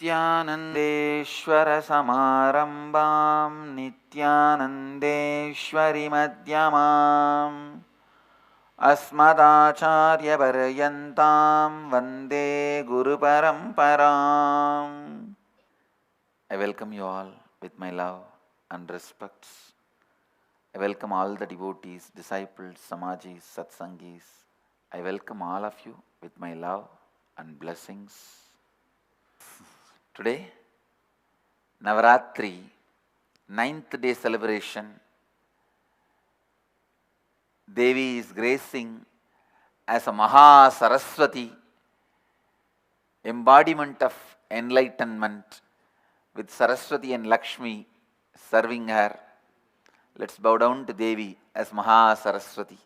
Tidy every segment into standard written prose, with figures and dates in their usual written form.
नित्यानन्देश्वरसमारम्भां नित्यानन्देश्वरिमध्यमाम् अस्मदाचार्यपर्यन्तां वन्दे गुरुपरम्पराम्. I welcome you all with my love and respects. I welcome all the devotees, disciples, samajis, satsangis. I welcome all of you with my love and blessings. Today, Navaratri, 9th day celebration. Devi is gracing as a Maha Saraswati, embodiment of enlightenment, with Saraswati and Lakshmi serving her. Let's bow down to Devi as Maha Saraswati.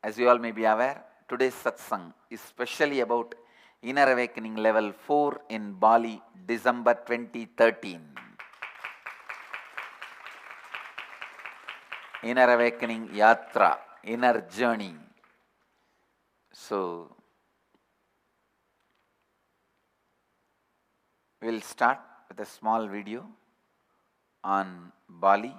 As you all may be aware, today's satsang is specially about Inner Awakening Level 4 in Bali, December 2013. Inner Awakening Yatra, Inner Journey. So, we'll start with a small video on Bali.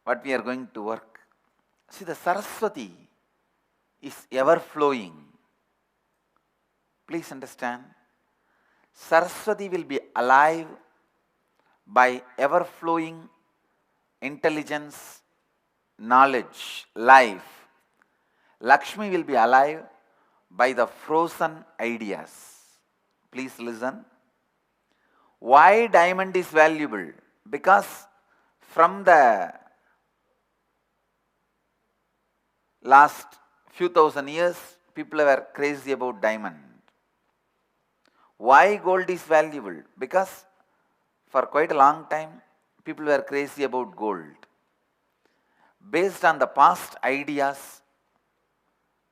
What we are going to work. See, the Saraswati is ever flowing. Please understand. Saraswati will be alive by ever flowing intelligence, knowledge, life. Lakshmi will be alive by the frozen ideas. Please listen. Why diamond is valuable? Because from the last few thousand years, people were crazy about diamond. Why gold is valuable? Because for quite a long time, people were crazy about gold. Based on the past ideas,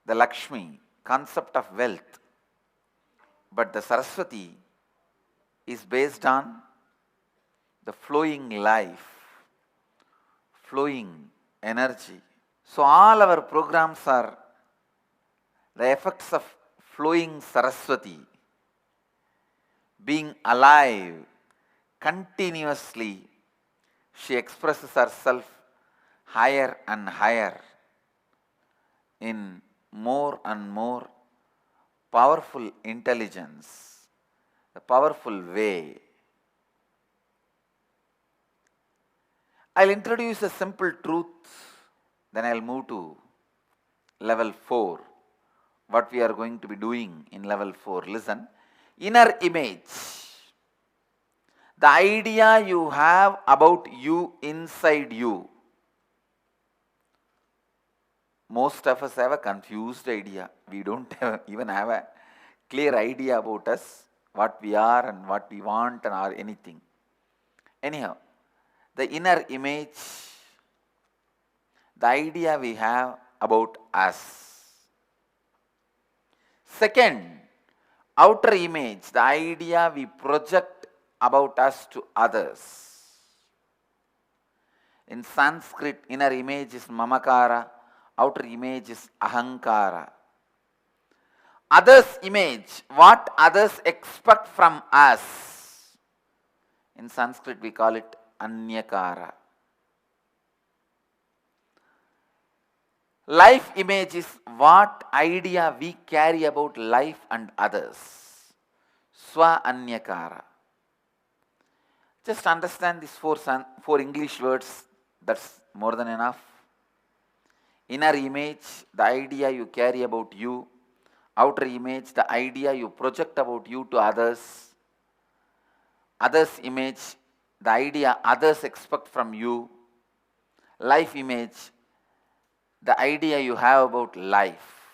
the Lakshmi, concept of wealth, but the Saraswati is based on the flowing life, flowing energy. So all our programs are the effects of flowing Saraswati, being alive continuously. She expresses herself higher and higher in more and more powerful intelligence, a powerful way. I'll introduce a simple truth, then I'll move to level 4. What we are going to be doing in level 4. Listen. Inner image. The idea you have about you inside you. Most of us have a confused idea. We don't even have a clear idea about us, what we are and what we want or anything. Anyhow, the inner image, the idea we have about us. Second, outer image, the idea we project about us to others. In Sanskrit, inner image is mamakara, outer image is ahankara. Others' image, what others expect from us. In Sanskrit, we call it anyakara. Life image is what idea we carry about life and others. Swa anyakara. Just understand these four English words, that's more than enough. Inner image, the idea you carry about you. Outer image, the idea you project about you to others. Others' image, the idea others expect from you. Life image, the idea you have about life.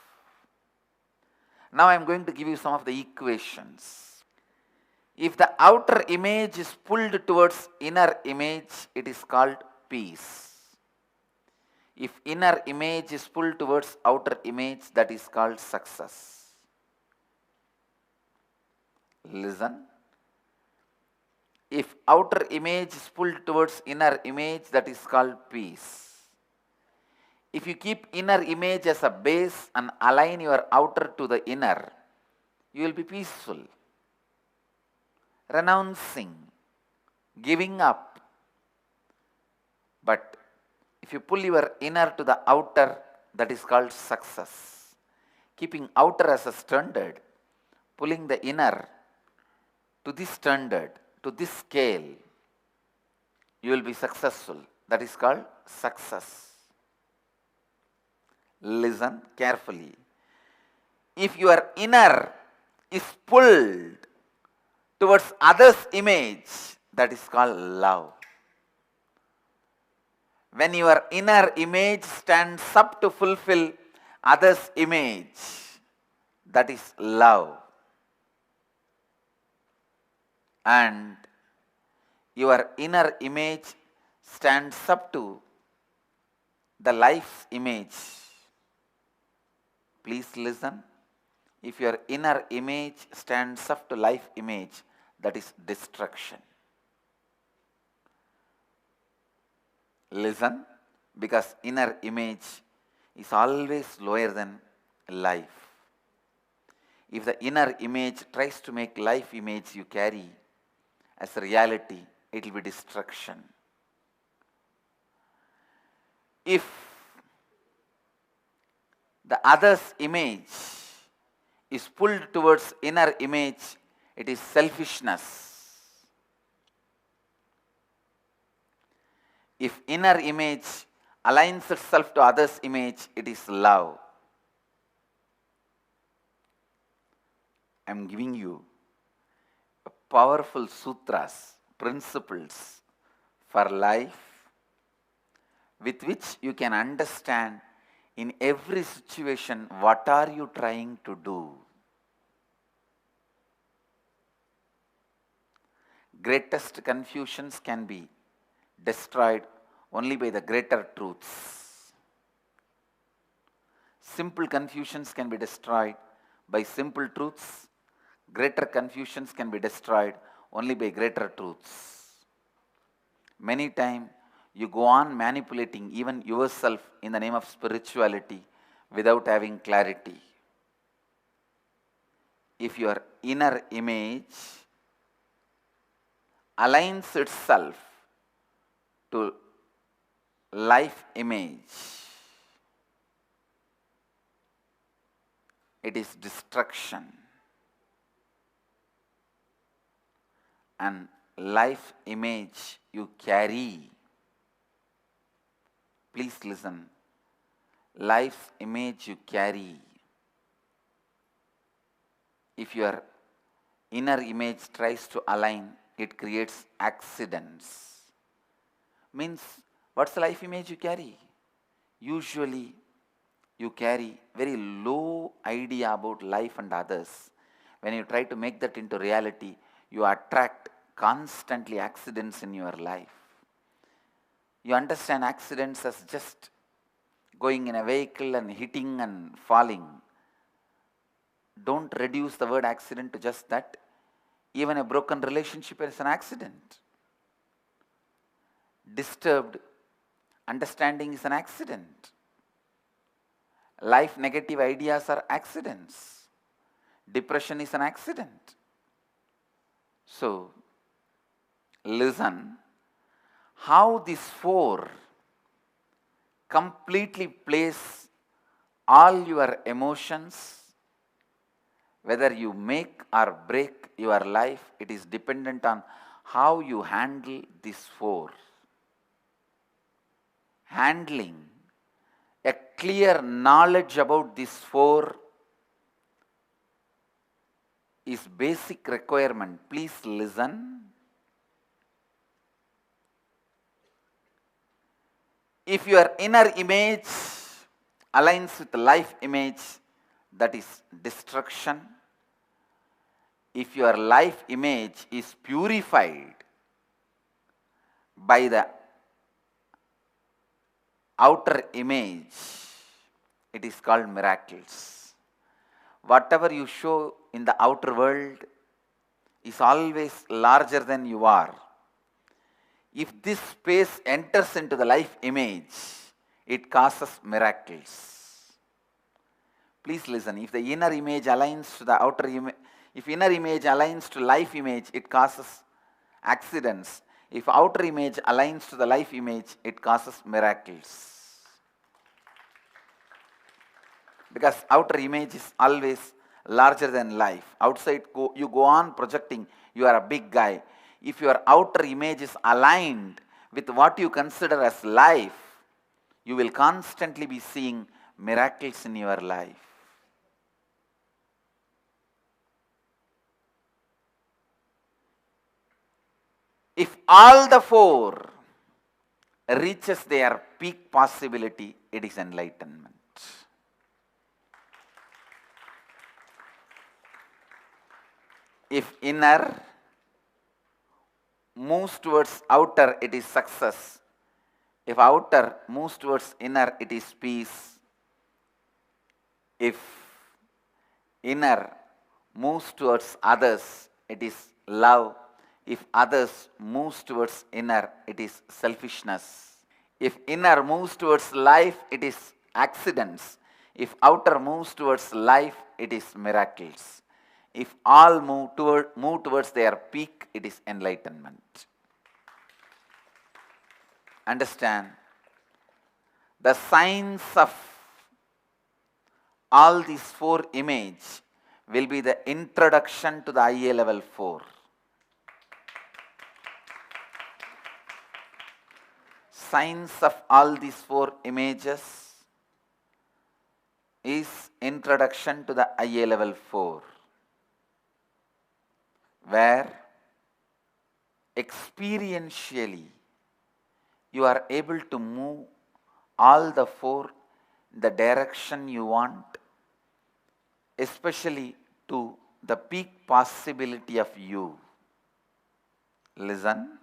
Now I am going to give you some of the equations. If the outer image is pulled towards inner image, it is called peace. If inner image is pulled towards outer image, that is called success. Listen. If outer image is pulled towards inner image, that is called peace. If you keep inner image as a base and align your outer to the inner, you will be peaceful. Renouncing, giving up. But if you pull your inner to the outer, that is called success. Keeping outer as a standard, pulling the inner to this standard, to this scale, you will be successful. That is called success. Listen carefully. If your inner is pulled towards others' image, that is called love. When your inner image stands up to fulfill others' image, that is love. And your inner image stands up to the life's image. Please listen. If your inner image stands up to life image, that is destruction. Listen, because inner image is always lower than life. If the inner image tries to make life image you carry as a reality, it will be destruction. If the other's image is pulled towards inner image, it is selfishness. If inner image aligns itself to others' image, it is love. I am giving you powerful sutras, principles for life with which you can understand in every situation what are you trying to do. Greatest confusions can be destroyed only by the greater truths. Simple confusions can be destroyed by simple truths. Greater confusions can be destroyed only by greater truths. Many times you go on manipulating even yourself in the name of spirituality without having clarity. If your inner image aligns itself to life image, it is destruction. And life image you carry, please listen, life's image you carry, if your inner image tries to align, it creates accidents. Means, what's the life image you carry? Usually, you carry very low idea about life and others. When you try to make that into reality, you attract constantly accidents in your life. You understand accidents as just going in a vehicle and hitting and falling. Don't reduce the word accident to just that. Even a broken relationship is an accident. Disturbed understanding is an accident. Life negative ideas are accidents. Depression is an accident. So, listen how these four completely place all your emotions. Whether you make or break your life, it is dependent on how you handle these four. Handling a clear knowledge about these four is basic requirement. Please listen. If your inner image aligns with life image, that is destruction. If your life image is purified by the outer image, it is called miracles. Whatever you show in the outer world is always larger than you are. If this space enters into the life image, it causes miracles. Please listen, if the inner image aligns to the outer image, if inner image aligns to life image, it causes accidents. If outer image aligns to the life image, it causes miracles. Because outer image is always larger than life. Outside you go on projecting, you are a big guy. If your outer image is aligned with what you consider as life, you will constantly be seeing miracles in your life. If all the four reaches their peak possibility, it is enlightenment. If inner moves towards outer, it is success. If outer moves towards inner, it is peace. If inner moves towards others, it is love. If others moves towards inner, it is selfishness. If inner moves towards life, it is accidents. If outer moves towards life, it is miracles. If all move towards their peak, it is enlightenment. Understand? The science of all these four images will be the introduction to the IA level 4. Science of all these four images is introduction to the IA level 4, where experientially you are able to move all the four in the direction you want, especially to the peak possibility of you. Listen.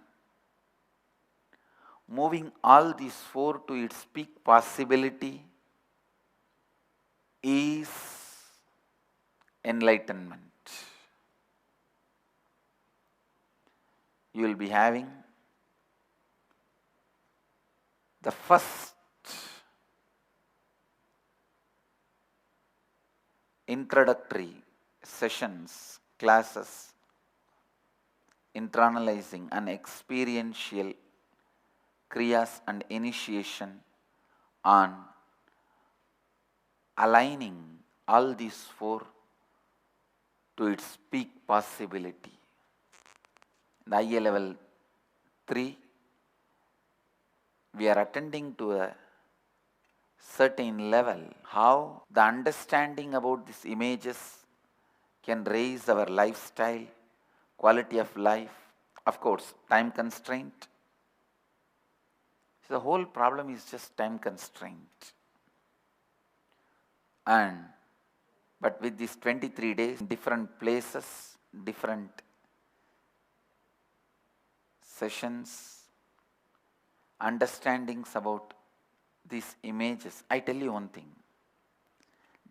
Moving all these four to its peak possibility is enlightenment. You will be having the first introductory sessions, classes, internalizing and experiential kriyas and initiation on aligning all these four to its peak possibility. The IA level 3, we are attending to a certain level, how the understanding about these images can raise our lifestyle, quality of life, of course, time constraint. So the whole problem is just time constraint. But with these 23 days, different places, different sessions, understandings about these images. I tell you one thing,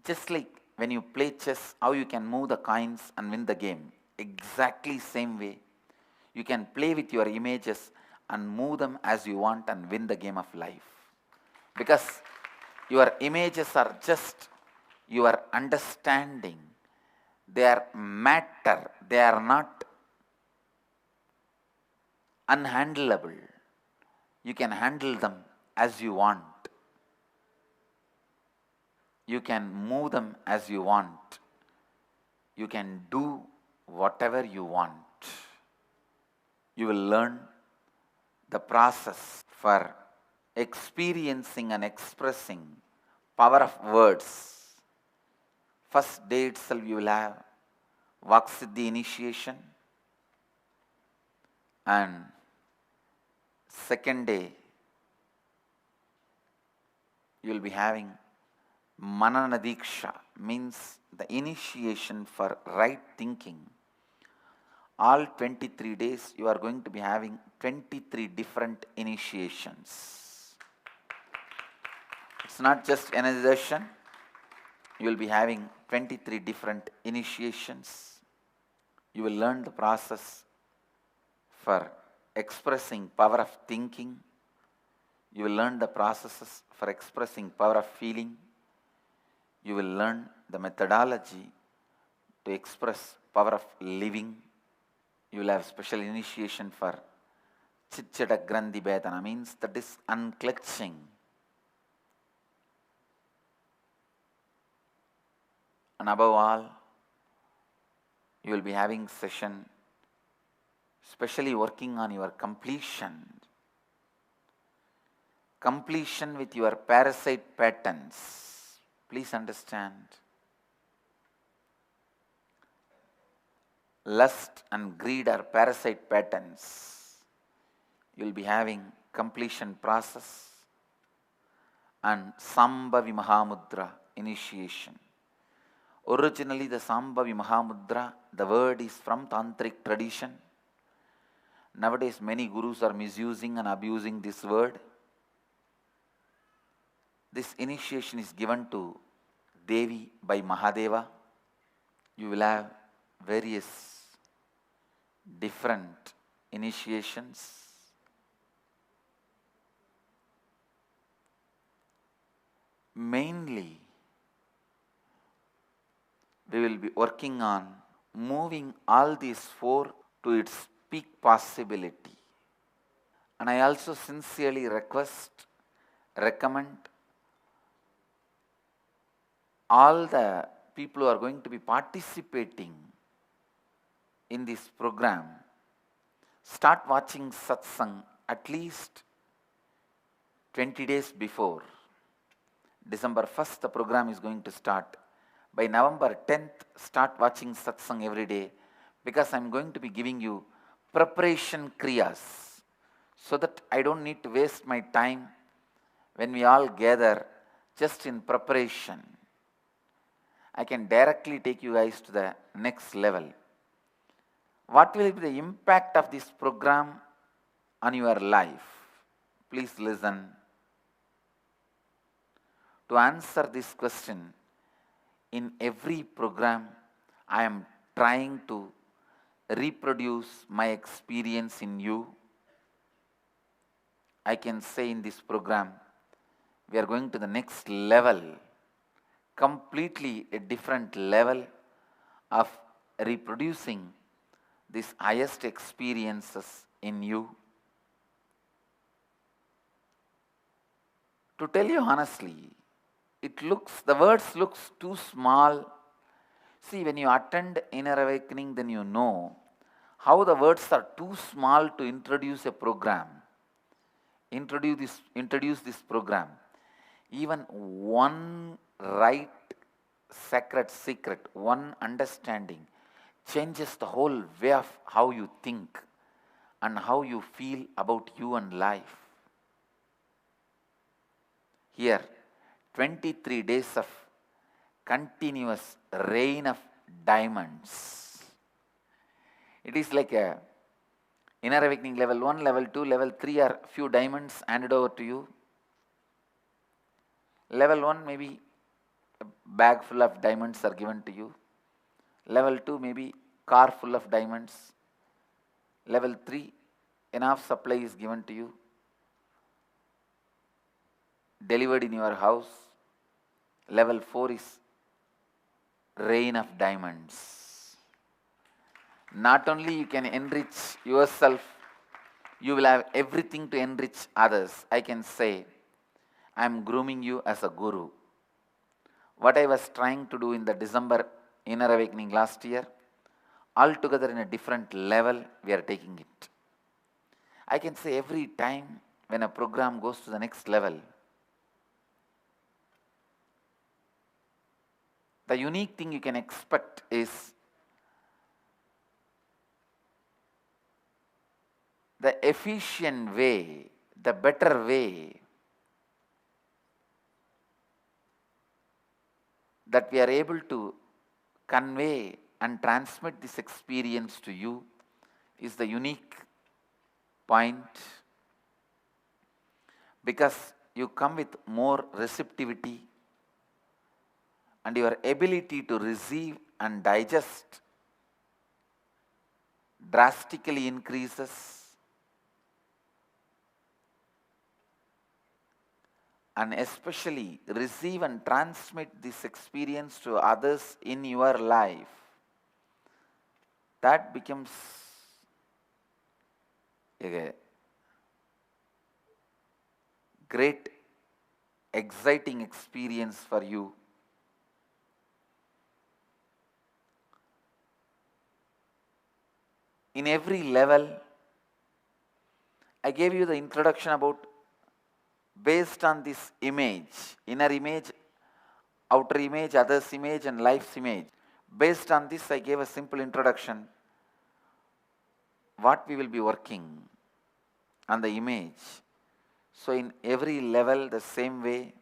just like when you play chess, how you can move the coins and win the game, exactly same way you can play with your images and move them as you want and win the game of life. Because your images are just your understanding, they are matter, they are not unhandleable. You can handle them as you want. You can move them as you want. You can do whatever you want. You will learn the process for experiencing and expressing power of words. First day itself you will have Vaksiddhi initiation, and second day you will be having Manana Diksha, means the initiation for right thinking. All 23 days you are going to be having 23 different initiations. It's not just energization, you will be having 23 different initiations. You will learn the process for expressing power of thinking. You will learn the processes for expressing power of feeling. You will learn the methodology to express power of living. You will have special initiation for Chichada Grandhi Vedana, means that is unclutching. And above all, you will be having session specially working on your completion. Completion with your parasite patterns. Please understand. Lust and greed are parasite patterns. You will be having completion process and Sambhavi Mahamudra initiation. Originally the Sambhavi Mahamudra, the word is from Tantric tradition. Nowadays many gurus are misusing and abusing this word. This initiation is given to Devi by Mahadeva. You will have various different initiations. Mainly, we will be working on moving all these four to its peak possibility. And I also sincerely recommend all the people who are going to be participating in this program, start watching satsang at least 20 days before. December 1st, the program is going to start. By November 10th, start watching satsang every day, because I am going to be giving you preparation kriyas, so that I don't need to waste my time when we all gather just in preparation. I can directly take you guys to the next level. What will be the impact of this program on your life? Please listen. To answer this question, in every program, I am trying to reproduce my experience in you. I can say in this program, we are going to the next level, completely a different level of reproducing these highest experiences in you. To tell you honestly, the words looks too small. See, when you attend Inner Awakening, then you know how the words are too small to introduce a program. Introduce this program. Even one right sacred secret, one understanding changes the whole way of how you think and how you feel about you and life. Here, 23 days of continuous rain of diamonds. It is like a Inner Awakening level 1, level 2, level 3 are few diamonds handed over to you. Level 1 maybe a bag full of diamonds are given to you. Level 2 maybe car full of diamonds. Level 3 enough supply is given to you, delivered in your house. Level 4 is rain of diamonds. Not only you can enrich yourself, you will have everything to enrich others. I can say, I am grooming you as a guru. What I was trying to do in the December Inner Awakening last year, altogether in a different level, we are taking it. I can say every time when a program goes to the next level, the unique thing you can expect is the efficient way, the better way that we are able to convey and transmit this experience to you is the unique point, because you come with more receptivity and your ability to receive and digest drastically increases, and especially receive and transmit this experience to others in your life. That becomes a great, exciting experience for you. In every level, I gave you the introduction about based on this image, inner image, outer image, other's image, and life's image. Based on this, I gave a simple introduction. What we will be working on the image. So in every level, the same way,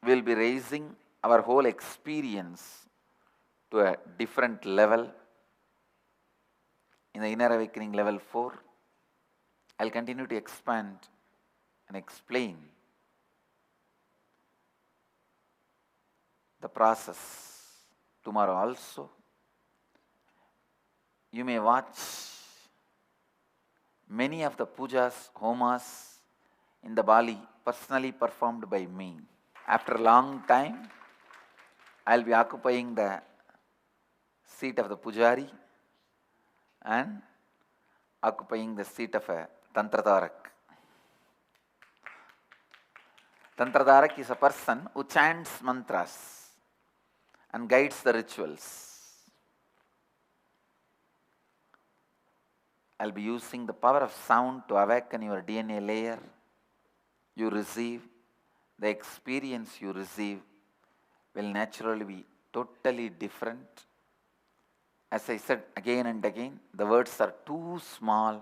we will be raising our whole experience to a different level. In the Inner Awakening level 4, I'll continue to expand and explain the process tomorrow also. You may watch many of the pujas, homas in the Bali personally performed by me. After a long time, I'll be occupying the seat of the pujari and occupying the seat of a Tantradharak. Tantradharak is a person who chants mantras and guides the rituals. I'll be using the power of sound to awaken your DNA layer. You receive, the experience you receive will naturally be totally different As I said again and again, the words are too small,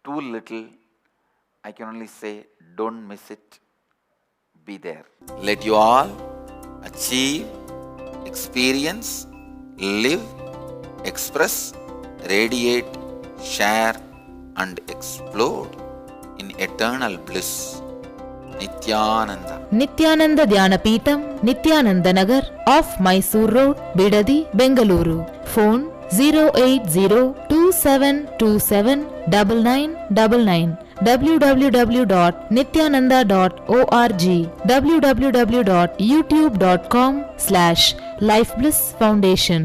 too little. I can only say, don't miss it. Be there. Let you all achieve, experience, live, express, radiate, share, and explode in eternal bliss. Nityananda. Nityananda Dhyanapitham, Nityananda Nagar, off Mysore Road, Bidadi, Bengaluru. Phone 08027279999. www.nityananda.org. www.youtube.com/Life Bliss Foundation.